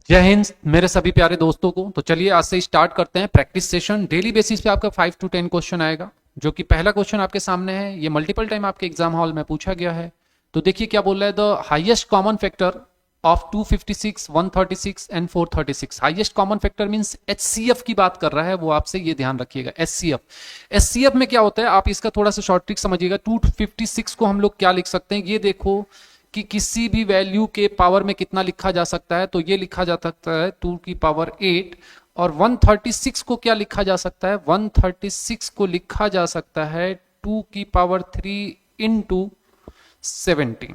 जय हिंद मेरे सभी प्यारे दोस्तों को। तो चलिए आज से स्टार्ट करते हैं प्रैक्टिस सेशन। डेली बेसिस पे आपका 5 to 10 क्वेश्चन आएगा, जो कि पहला क्वेश्चन आपके सामने है। ये मल्टीपल टाइम आपके एग्जाम हॉल में पूछा गया है। तो देखिए क्या बोल रहा है, the highest common factor of 256, 136 and 436। Highest common factor means HCF की बात कर रहा है वो, आपसे ये ध्यान रखिएगा। एचसीएफ में क्या होता है, आप इसका थोड़ा सा शॉर्ट ट्रिक समझिएगा। 256 को हम लोग क्या लिख सकते हैं, ये देखो कि किसी भी वैल्यू के पावर में कितना लिखा जा सकता है। तो ये लिखा जा सकता है 2 की पावर 8। और 136 को क्या लिखा जा सकता है, 136 को लिखा जा सकता है 2 की पावर 3 इंटू 17।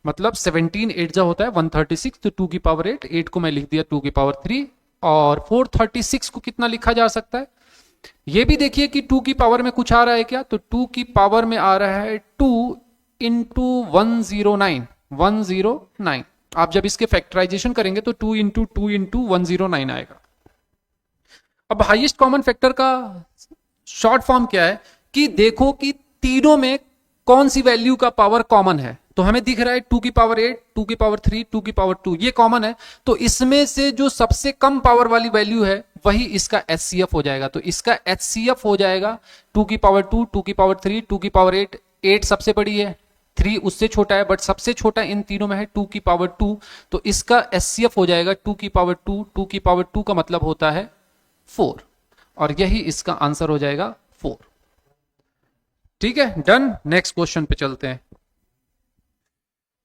मतलब 17 8 जा होता है 136, तो 2 की पावर 8, 8 को मैं लिख दिया 2 की पावर 3। और 436 को कितना लिखा जा सकता है, ये भी देखिए कि 2 की पावर में कुछ आ रहा है क्या, तो 2 की पावर में आ रहा है 2 इंटू 109, 109। आप जब इसके फैक्टराइजेशन करेंगे तो 2 इंटू 2 इंटू 109 आएगा। अब हाईएस्ट कॉमन फैक्टर का शॉर्ट फॉर्म क्या है कि देखो कि तीनों में कौन सी वैल्यू का पावर कॉमन है। तो हमें दिख रहा है 2 की पावर 8, 2 की पावर 3, 2 की पावर 2, ये कॉमन है। तो इसमें से जो सबसे कम पावर वाली वैल्यू है वही इसका एचसीएफ हो जाएगा। तो इसका एचसीएफ हो जाएगा 2 की पावर 2, 2 की पावर 3, 2 की पावर 8। 8 सबसे बड़ी है, 3 उससे छोटा है, बट सबसे छोटा इन तीनों में है 2 की पावर 2। तो इसका एचसीएफ हो जाएगा 2 की पावर 2, 2 की पावर 2 का मतलब होता है 4, और यही इसका आंसर हो जाएगा 4। ठीक है, डन। नेक्स्ट क्वेश्चन पे चलते हैं।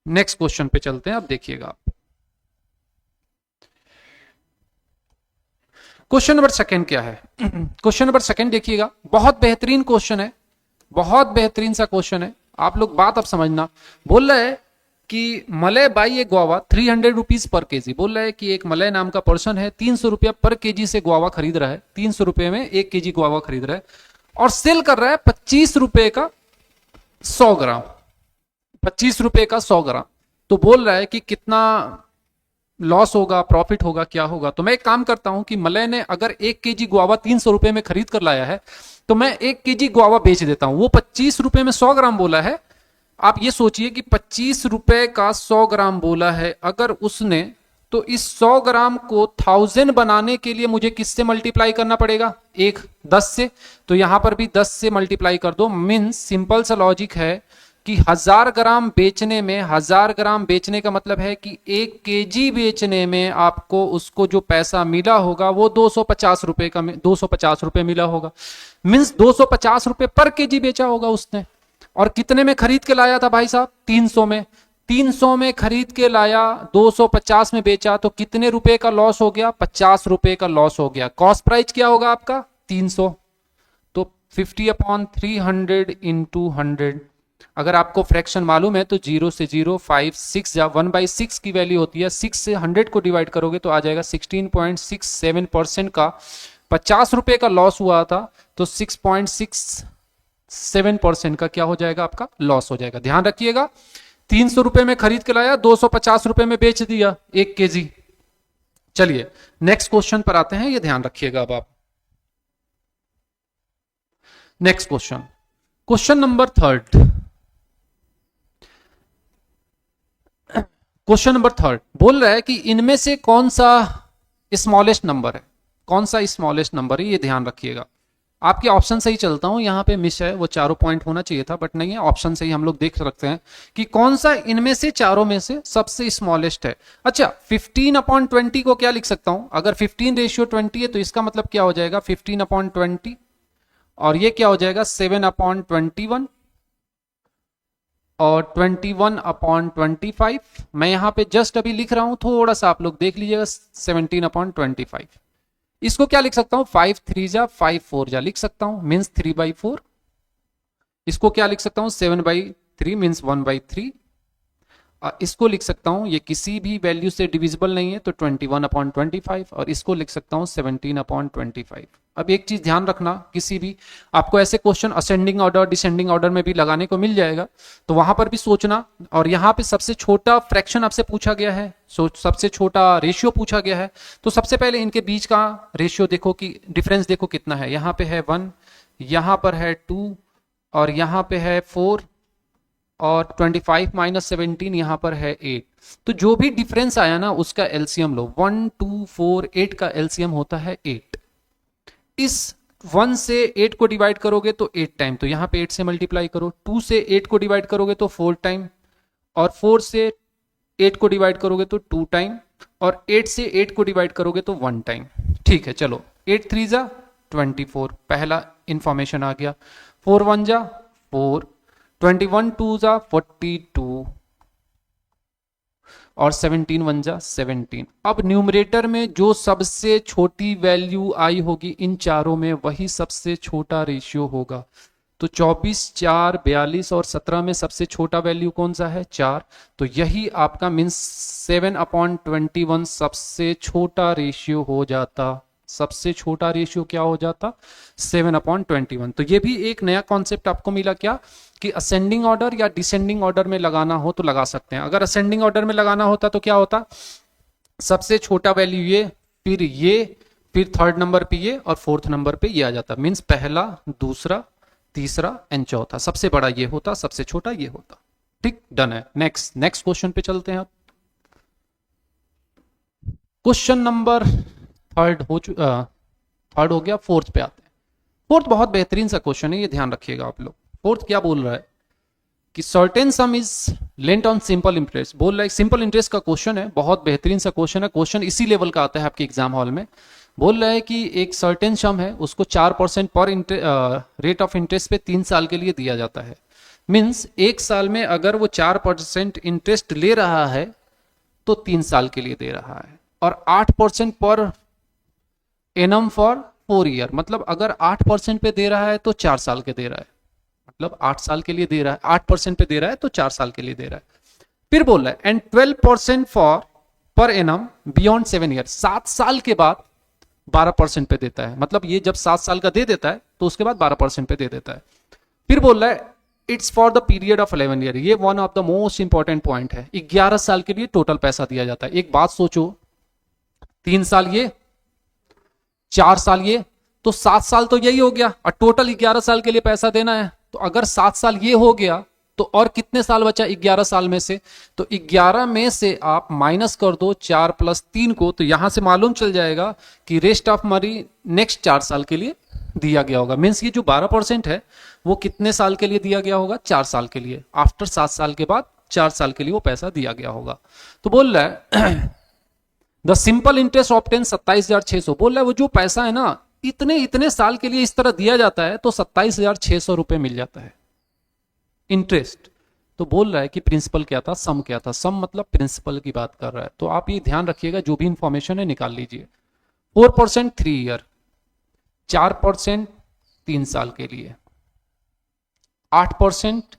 नेक्स्ट क्वेश्चन पे चलते हैं, अब देखिएगा आप। क्वेश्चन नंबर सेकंड क्या है, क्वेश्चन नंबर सेकंड देखिएगा, बहुत बेहतरीन क्वेश्चन है, बहुत बेहतरीन सा क्वेश्चन है। आप लोग बात अब समझना। बोल रहा है कि Malay by A guava 300 rupees per KG. बोल रहा है कि एक मलय नाम का पर्सन है, 300 रुपया पर केजी से गुआवा खरीद रहा है, 300 रुपए में 1 केजी गुआवा खरीद रहा है, और सेल कर रहा है 25 रुपए का 100 ग्राम, 25 रुपए का 100 ग्राम। तो बोल रहा है कि कितना लॉस होगा, प्रॉफिट होगा, क्या होगा। तो मैं एक काम करता हूं कि मलय ने अगर 1 केजी गुआवा 300 रुपए में खरीद कर लाया है, तो मैं 1 केजी गुआवा बेच देता हूं। वो 25 रुपए में 100 ग्राम बोला है। आप ये सोचिए कि 25 रुपए का 100 ग्राम बोला है, अगर उसने, तो इस 100 ग्राम को 1000 बनाने के लिए मुझे किससे मल्टीप्लाई करना पड़ेगा, 10 से। तो यहां पर भी 10 से मल्टीप्लाई कर दो। मीन्स सिंपल सा लॉजिक है कि 1000 ग्राम बेचने में, 1000 ग्राम बेचने का मतलब है कि 1 केजी बेचने में आपको उसको जो पैसा मिला होगा वो 250 रुपए का, 250 रुपए मिला होगा। मीन्स 250 रुपए पर केजी बेचा होगा उसने। और कितने में खरीद के लाया था भाई साहब, 300 में। 300 में खरीद के लाया, 250 में बेचा, तो कितने रुपए का लॉस हो गया, 50 रुपए का लॉस हो गया। कॉस्ट प्राइस क्या होगा आपका, 300। तो 50/300 इंटू 100। अगर आपको फ्रैक्शन मालूम है तो 0 से 0, 5, 6 या 1/6 की वैल्यू होती है। 6 से 100 को डिवाइड करोगे तो आ जाएगा 16.67% का 50 रुपए का लॉस हुआ था। तो 6.67% का क्या हो जाएगा, आपका लॉस हो जाएगा। ध्यान रखिएगा, 300 रुपए में खरीद के लाया, 250 रुपए में बेच दिया 1 केजी। चलिए नेक्स्ट क्वेश्चन पर आते हैं, ये ध्यान रखिएगा अब आप। Next question, question number third. Question number third बोल रहा है कि इनमें से कौन सा स्मॉलेस्ट नंबर है, कौन सा स्मॉलेस्ट नंबर है, ये ध्यान रखिएगा। आपके ऑप्शन से ही चलता हूं, यहां पे मिस है, वो चारों पॉइंट होना चाहिए था बट नहीं है। ऑप्शन से ही हम लोग देख सकते हैं कि कौन सा इनमें से चारों में से सबसे स्मॉलेस्ट है। अच्छा, 15/20 को क्या लिख सकता हूं, अगर 15:20 है तो इसका मतलब क्या हो जाएगा 15/20, और ये क्या हो जाएगा 7/21, और 21/25। मैं यहां पे जस्ट अभी लिख रहा हूं, थोड़ा सा आप लोग देख लीजिएगा, 17/25। इसको क्या लिख सकता हूं, 5 3 जा 5 4 जा लिख सकता हूं, मीन्स 3/4। इसको क्या लिख सकता हूं, 7/3 मीन्स 1/3। इसको लिख सकता हूं, ये किसी भी वैल्यू से डिविजिबल नहीं है, तो 21/25। और इसको लिख सकता हूं 17/25। अब एक चीज ध्यान रखना, किसी भी आपको ऐसे question ascending order, descending order में भी लगाने को मिल जाएगा, तो वहां पर भी सोचना। और यहां पे सबसे छोटा फ्रैक्शन आपसे पूछा गया है, सबसे छोटा रेशियो पूछा गया है, तो सबसे पहले इनके बीच का रेशियो देखो कि डिफरेंस देखो कितना है। यहां पे है 1, यहां पर है 2, और यहां पे है 4, और 25 माइनस 17 यहाँ पर है 8। तो जो भी डिफरेंस आया ना उसका एलसीएम लो। 1 2 4 8 का एलसीएम होता है 8। इस 1 से 8 को डिवाइड करोगे तो 8 टाइम, तो यहाँ पे 8 से मल्टीप्लाई करो। 2 से 8 को डिवाइड करोगे तो 4 टाइम, और 4 से 8 को डिवाइड करोगे तो 2 टाइम, और 8 से 8 को डिवाइड करोगे तो 1 टाइम। ठीक है, चलो 8 3 जा 24, पहला इंफॉर्मेशन आ गया। 4 1 जा 4, 21 2 जा 42, और 17 1 जा 17। अब न्यूमरेटर में जो सबसे छोटी वैल्यू आई होगी इन चारों में, वही सबसे छोटा रेशियो होगा। तो 24 4 42 और 17 में सबसे छोटा वैल्यू कौन सा है? 4। तो यही आपका मीन्स 7/21 सबसे छोटा रेशियो हो जाता। सबसे छोटा रेशियो क्या हो जाता? 7/21। तो ये भी एक नया कॉन्सेप्ट आपको मिला क्या, कि असेंडिंग ऑर्डर या डिसेंडिंग ऑर्डर में लगाना हो तो लगा सकते हैं। अगर असेंडिंग ऑर्डर में लगाना होता तो क्या होता? सबसे छोटा वैल्यू ये, फिर थर्ड नंबर पे ये, और फोर्थ नंबर पे ये आ जाता। मीन्स पहला, दूसरा, तीसरा एंड चौथा। सबसे बड़ा ये होता, सबसे छोटा ये होता। ठीक, डन है। नेक्स्ट क्वेश्चन पे चलते हैं। अब क्वेश्चन नंबर थर्ड हो गया, फोर्थ पे आते हैं। फोर्थ बहुत बेहतरीन सा क्वेश्चन है, ये ध्यान रखिएगा आप लोग। फोर्थ क्या बोल रहा है कि certain some is lent on simple interest. बोल रहा है सिंपल इंटरेस्ट का क्वेश्चन है, बहुत बेहतरीन सा क्वेश्चन है। क्वेश्चन इसी लेवल का आता है आपके एग्जाम हॉल में। बोल रहा है कि एक सर्टेन सम है, उसको 4% पर रेट ऑफ इंटरेस्ट पे 3 साल के लिए दिया जाता है। मीन्स एक साल में अगर वो 4% इंटरेस्ट ले रहा है तो 3 साल के लिए दे रहा है, और 8% पर एनम फॉर 4 ईयर। मतलब अगर 8% पे दे रहा है तो 4 साल के दे रहा है, मतलब 8 साल के लिए दे रहा है। 8% पे दे रहा है तो 4 साल के लिए दे रहा है। फिर बोल रहा है and 12% for per annum beyond 7 year. 7 साल के बाद 12% पे देता है। मतलब ये जब 7 साल का दे देता है तो उसके बाद 12% पे दे देता है। फिर बोल रहा है it's for the period of 11 year. ये one of the most important point है। 11 साल के लिए टोटल पैसा दिया जाता है। एक बात सोचो, 3 साल ये, 4 साल ये, तो 7 साल तो यही हो गया, और टोटल 11 साल के लिए पैसा देना है। तो अगर 7 साल ये हो गया तो और कितने साल बचा 11 साल में से? तो 11 में से आप माइनस कर दो 4 + 3 को, तो यहां से मालूम चल जाएगा कि रेस्ट ऑफ मनी नेक्स्ट 4 साल के लिए दिया गया होगा। मीन्स ये जो 12% है वो कितने साल के लिए दिया गया होगा? 4 साल के लिए। आफ्टर 7 साल के बाद 4 साल के लिए वो पैसा दिया गया होगा। तो बोल रहा है द सिंपल इंटरेस्ट ऑब्टेन 27,600। बोल रहा है वो जो पैसा है ना, इतने साल के लिए इस तरह दिया जाता है तो 27,600 रुपए मिल जाता है इंटरेस्ट। तो बोल रहा है कि प्रिंसिपल क्या था, सम क्या था। सम मतलब प्रिंसिपल की बात कर रहा है। तो आप ये ध्यान रखिएगा, जो भी इंफॉर्मेशन है निकाल लीजिए। 4% 3 ईयर, 4% 3 साल के लिए, 8%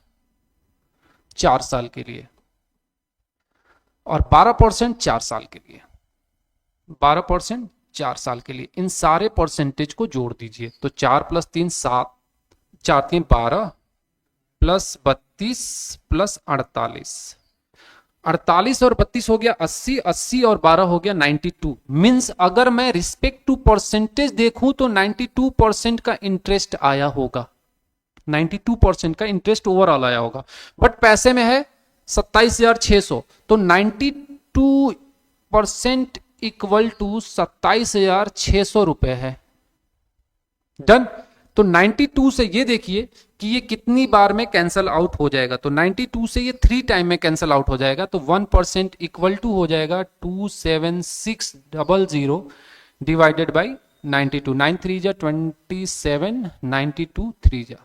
4 साल के लिए, और 12% 4 साल के लिए। 12% 4 साल के लिए। इन सारे परसेंटेज को जोड़ दीजिए। तो 4 + 3 7, 4 3 12 प्लस 32 प्लस 48, 48 और 32 हो गया 80, 80 और 12 हो गया 92। मीन्स अगर मैं रिस्पेक्ट टू परसेंटेज देखूं तो 92% का इंटरेस्ट आया होगा। 92% का इंटरेस्ट ओवरऑल आया होगा। बट पैसे में है 27,600, तो 92% इक्वल टू 27,600 रुपए है। डन। तो 92 से ये देखिए कि ये कितनी बार में कैंसल आउट हो जाएगा। तो 92 से ये 3 टाइम में कैंसल आउट हो जाएगा। तो 1% इक्वल टू हो जाएगा 27600 डिवाइडेड बाई 92। 9 3 जा 27, 92 3 जा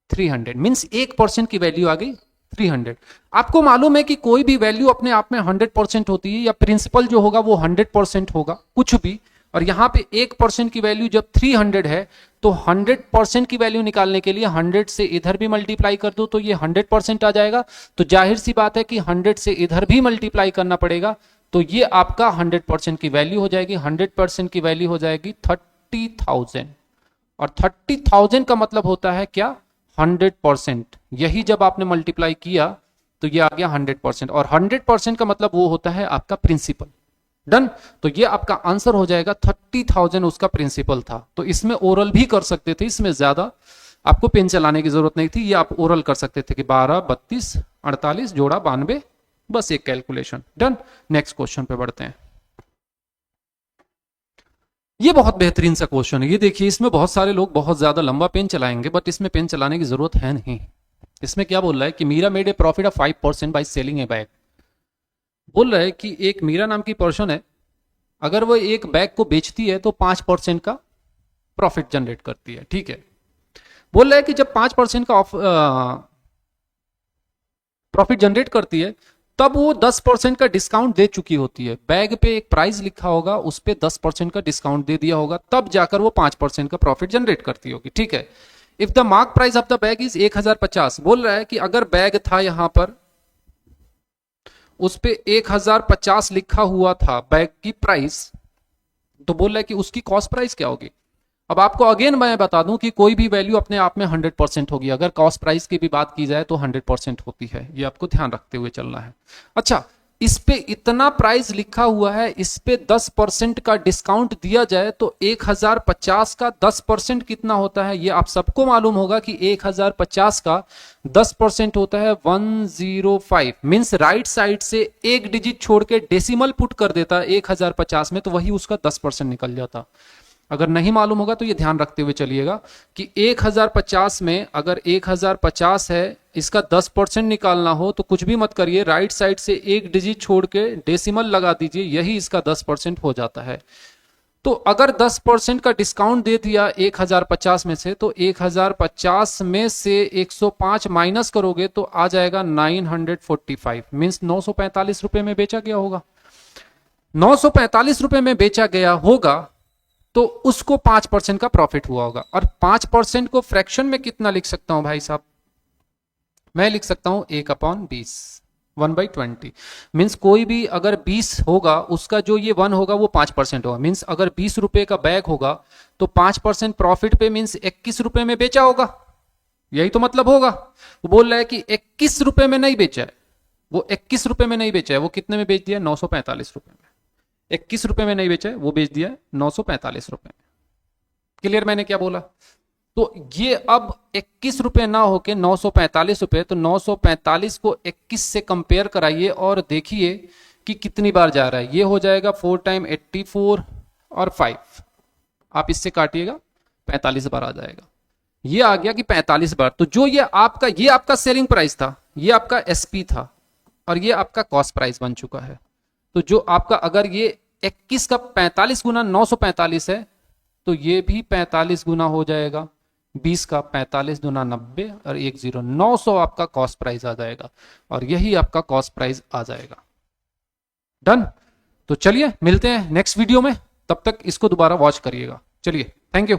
300। मीन्स 1% की वैल्यू आ गई 300। आपको मालूम है कि कोई भी वैल्यू अपने आप में 100% होती है, या प्रिंसिपल जो होगा वो 100% होगा, कुछ भी। और यहां पे 1% की वैल्यू जब 300 है तो 100% की वैल्यू निकालने के लिए 100 से इधर भी मल्टीप्लाई कर दो तो ये 100% आ जाएगा। तो जाहिर सी बात है कि 100 से इधर भी मल्टीप्लाई करना पड़ेगा, तो ये आपका 100% की वैल्यू हो जाएगी। 100% की वैल्यू हो जाएगी 30,000, और 30,000 का मतलब होता है क्या? 100%। यही जब आपने मल्टीप्लाई किया तो ये आ गया 100%, और 100% का मतलब वो होता है आपका प्रिंसिपल। डन। तो ये आपका आंसर हो जाएगा 30,000 उसका प्रिंसिपल था। तो इसमें ओरल भी कर सकते थे, इसमें ज्यादा आपको पेन चलाने की जरूरत नहीं थी, ये आप ओरल कर सकते थे कि 12, 32, 48 जोड़ा 92, बस एक कैलकुलेशन, डन। नेक्स्ट क्वेश्चन पे बढ़ते हैं। ये बहुत बेहतरीन सा क्वेश्चन है, ये देखिए, इसमें बहुत सारे लोग बहुत ज्यादा लंबा पेन चलाएंगे, बट इसमें पेन चलाने की जरूरत है नहीं। इसमें क्या बोल रहा है कि Meera made a profit of 5% by selling a bag. बोल रहा है कि एक मीरा नाम की पर्सन है, अगर वो एक बैग को बेचती है तो 5% का प्रॉफिट जनरेट करती है, ठीक है। बोल रहा है कि जब 5% का प्रॉफिट जनरेट करती है तब वो 10% का डिस्काउंट दे चुकी होती है। बैग पे एक प्राइस लिखा होगा, उस पे 10% का डिस्काउंट दे दिया होगा, तब जाकर वो 5% का प्रॉफिट जनरेट करती होगी, ठीक है। If the mark price of the bag is 1050, बोल रहा है कि अगर बैग था यहां पर, उस पे 1050 लिखा हुआ था बैग की प्राइस, तो बोल रहा है कि उसकी कॉस्ट प्राइस क्या होगी। अब आपको अगेन मैं बता दूं कि कोई भी वैल्यू अपने आप में 100% होगी, अगर कॉस्ट प्राइस की भी बात की जाए तो 100% होती है, ये आपको ध्यान रखते हुए चलना है। अच्छा, इस पे इतना प्राइस लिखा हुआ है, इस पे 10% का डिस्काउंट दिया जाए तो 1050 का 10% कितना होता है, ये आप सबको मालूम होगा कि 1050 का 10% होता है 105। मीन्स राइट साइड से एक डिजिट छोड़ के डेसिमल पुट कर देता 1050 में, तो वही उसका 10% निकल जाता। अगर नहीं मालूम होगा तो ये ध्यान रखते हुए चलिएगा कि 1050 में अगर 1050 है, इसका 10% निकालना हो तो कुछ भी मत करिए, राइट साइड से एक डिजिट छोड़ के डेसिमल लगा दीजिए, यही इसका 10% हो जाता है। तो अगर 10% का डिस्काउंट दे दिया 1050 में से, तो 1050 में से 105 माइनस करोगे तो आ जाएगा 945, मीन्स 945 रुपए में बेचा गया होगा। 945 रुपए में बेचा गया होगा तो उसको 5% का प्रॉफिट हुआ होगा। और 5% को फ्रैक्शन में कितना लिख सकता हूं भाई साहब, मैं लिख सकता हूं 1/20, 1/20। मीन्स कोई भी अगर 20 होगा, उसका जो ये 1 होगा वो 5% होगा। मीन्स अगर 20 रुपए का बैग होगा तो 5% प्रॉफिट पे मीन्स 21 रुपए में बेचा होगा, यही तो मतलब होगा। वो बोल रहा है कि 21 रुपए में नहीं बेचा है, वो 21 रुपए में नहीं बेचा है, वो कितने में बेच दिया, 945 रुपए में। 21 रुपए में नहीं बेचा है, वो बेच दिया 945 रुपए में। क्लियर मैंने क्या बोला। तो ये अब 21 रुपए ना होके 945 रुपए, तो 945 को 21 से कंपेयर कराइए और देखिए कि कितनी बार जा रहा है। ये हो जाएगा 4 टाइम 84 और 5, आप इससे काटिएगा 45 बार आ जाएगा। ये आ गया कि 45 बार। तो जो ये आपका सेलिंग प्राइस था, ये आपका एसपी था, और ये आपका कॉस्ट प्राइस बन चुका है। तो जो आपका अगर ये 21 का 45 गुना 945 है, तो ये भी 45 गुना हो जाएगा। 20 का 45 गुना 90 और 10, 900 आपका कॉस्ट प्राइस आ जाएगा, और यही आपका कॉस्ट प्राइस आ जाएगा। डन। तो चलिए मिलते हैं नेक्स्ट वीडियो में, तब तक इसको दोबारा वॉच करिएगा। चलिए, थैंक यू।